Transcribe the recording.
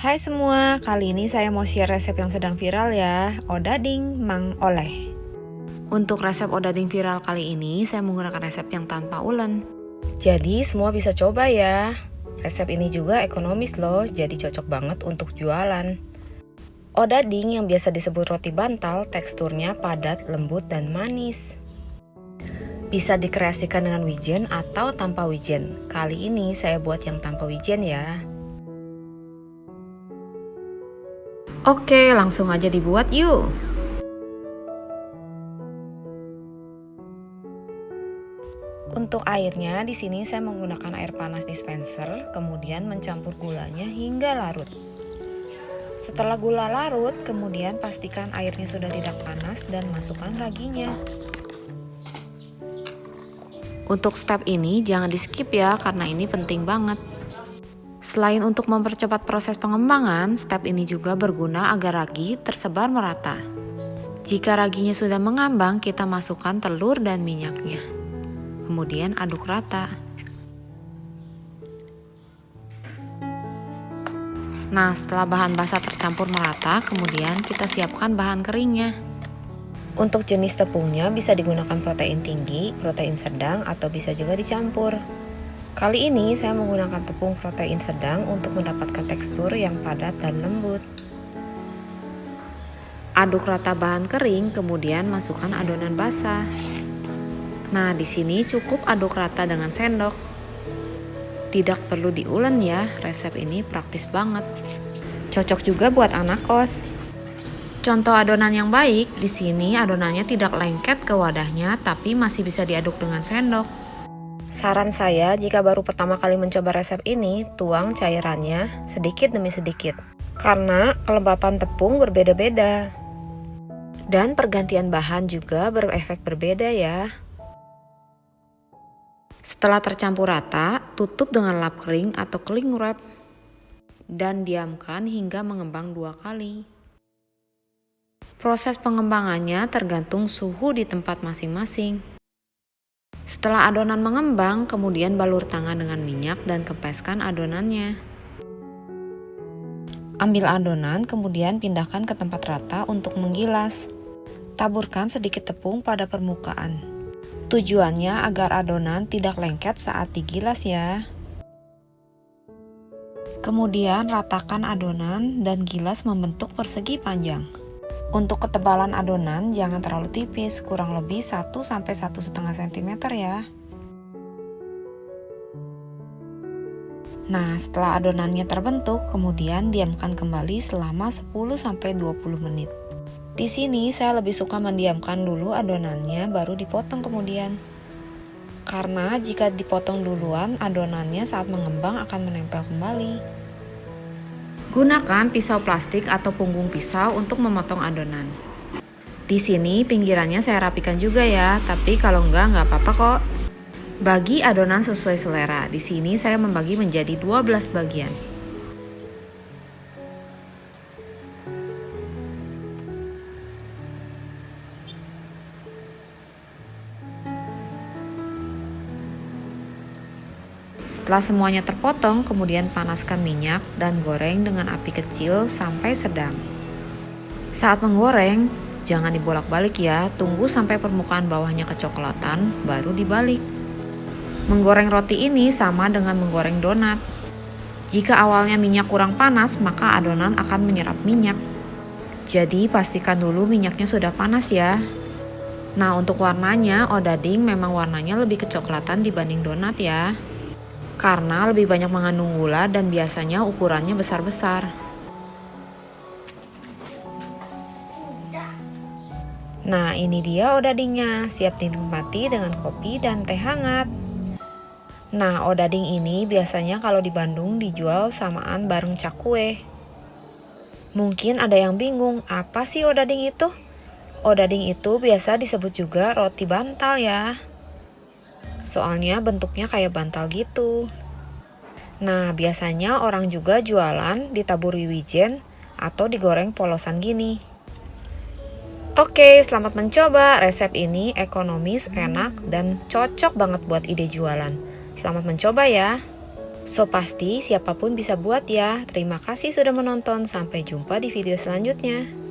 Hai semua, kali ini saya mau share resep yang sedang viral ya, odading Mang Oleh. Untuk resep odading viral kali ini, saya menggunakan resep yang tanpa ulen. Jadi semua bisa coba ya. Resep ini juga ekonomis loh, jadi cocok banget untuk jualan. Odading yang biasa disebut roti bantal, teksturnya padat, lembut, dan manis. Bisa dikreasikan dengan wijen atau tanpa wijen. Kali ini saya buat yang tanpa wijen ya. Oke, langsung aja dibuat yuk. Untuk airnya, di sini saya menggunakan air panas dispenser, kemudian mencampur gulanya hingga larut. Setelah gula larut, kemudian pastikan airnya sudah tidak panas dan masukkan raginya. Untuk step ini jangan di skip ya, karena ini penting banget. Selain untuk mempercepat proses pengembangan, step ini juga berguna agar ragi tersebar merata. Jika raginya sudah mengambang, kita masukkan telur dan minyaknya. Kemudian aduk rata. Nah, setelah bahan basah tercampur merata, kemudian kita siapkan bahan keringnya. Untuk jenis tepungnya bisa digunakan protein tinggi, protein sedang, atau bisa juga dicampur. Kali ini saya menggunakan tepung protein sedang untuk mendapatkan tekstur yang padat dan lembut. Aduk rata bahan kering, kemudian masukkan adonan basah. Nah, di sini cukup aduk rata dengan sendok. Tidak perlu diulen ya, resep ini praktis banget. Cocok juga buat anak kos. Contoh adonan yang baik, di sini adonannya tidak lengket ke wadahnya, tapi masih bisa diaduk dengan sendok. Saran saya, jika baru pertama kali mencoba resep ini, tuang cairannya sedikit demi sedikit. Karena kelembapan tepung berbeda-beda. Dan pergantian bahan juga berefek berbeda ya. Setelah tercampur rata, tutup dengan lap kering atau cling wrap. Dan diamkan hingga mengembang 2 kali. Proses pengembangannya tergantung suhu di tempat masing-masing. Setelah adonan mengembang, kemudian balur tangan dengan minyak dan kempeskan adonannya. Ambil adonan, kemudian pindahkan ke tempat rata untuk menggilas. Taburkan sedikit tepung pada permukaan. Tujuannya agar adonan tidak lengket saat digilas ya. Kemudian ratakan adonan dan gilas membentuk persegi panjang. Untuk ketebalan adonan jangan terlalu tipis, kurang lebih 1–1,5 cm ya. Nah, setelah adonannya terbentuk, kemudian diamkan kembali selama 10–20 menit. Di sini saya lebih suka mendiamkan dulu adonannya baru dipotong kemudian. Karena jika dipotong duluan, adonannya saat mengembang akan menempel kembali. Gunakan pisau plastik atau punggung pisau untuk memotong adonan. Di sini pinggirannya saya rapikan juga ya, tapi kalau nggak apa-apa kok. Bagi adonan sesuai selera. Di sini saya membagi menjadi 12 bagian. Setelah semuanya terpotong, kemudian panaskan minyak dan goreng dengan api kecil sampai sedang. Saat menggoreng, jangan dibolak-balik ya, tunggu sampai permukaan bawahnya kecoklatan, baru dibalik. Menggoreng roti ini sama dengan menggoreng donat. Jika awalnya minyak kurang panas, maka adonan akan menyerap minyak. Jadi pastikan dulu minyaknya sudah panas ya. Nah, untuk warnanya, odading memang warnanya lebih kecoklatan dibanding donat ya. Karena lebih banyak mengandung gula dan biasanya ukurannya besar-besar. Nah, ini dia odadingnya, siap dinikmati dengan kopi dan teh hangat. Nah, odading ini biasanya kalau di Bandung dijual samaan bareng cakwe. Mungkin ada yang bingung, apa sih odading itu? Odading itu biasa disebut juga roti bantal ya. Soalnya bentuknya kayak bantal gitu. Nah, biasanya orang juga jualan ditaburi wijen atau digoreng polosan gini. Oke, selamat mencoba. Resep ini ekonomis, enak, dan cocok banget buat ide jualan. Selamat mencoba ya. So pasti siapapun bisa buat ya. Terima kasih sudah menonton, sampai jumpa di video selanjutnya.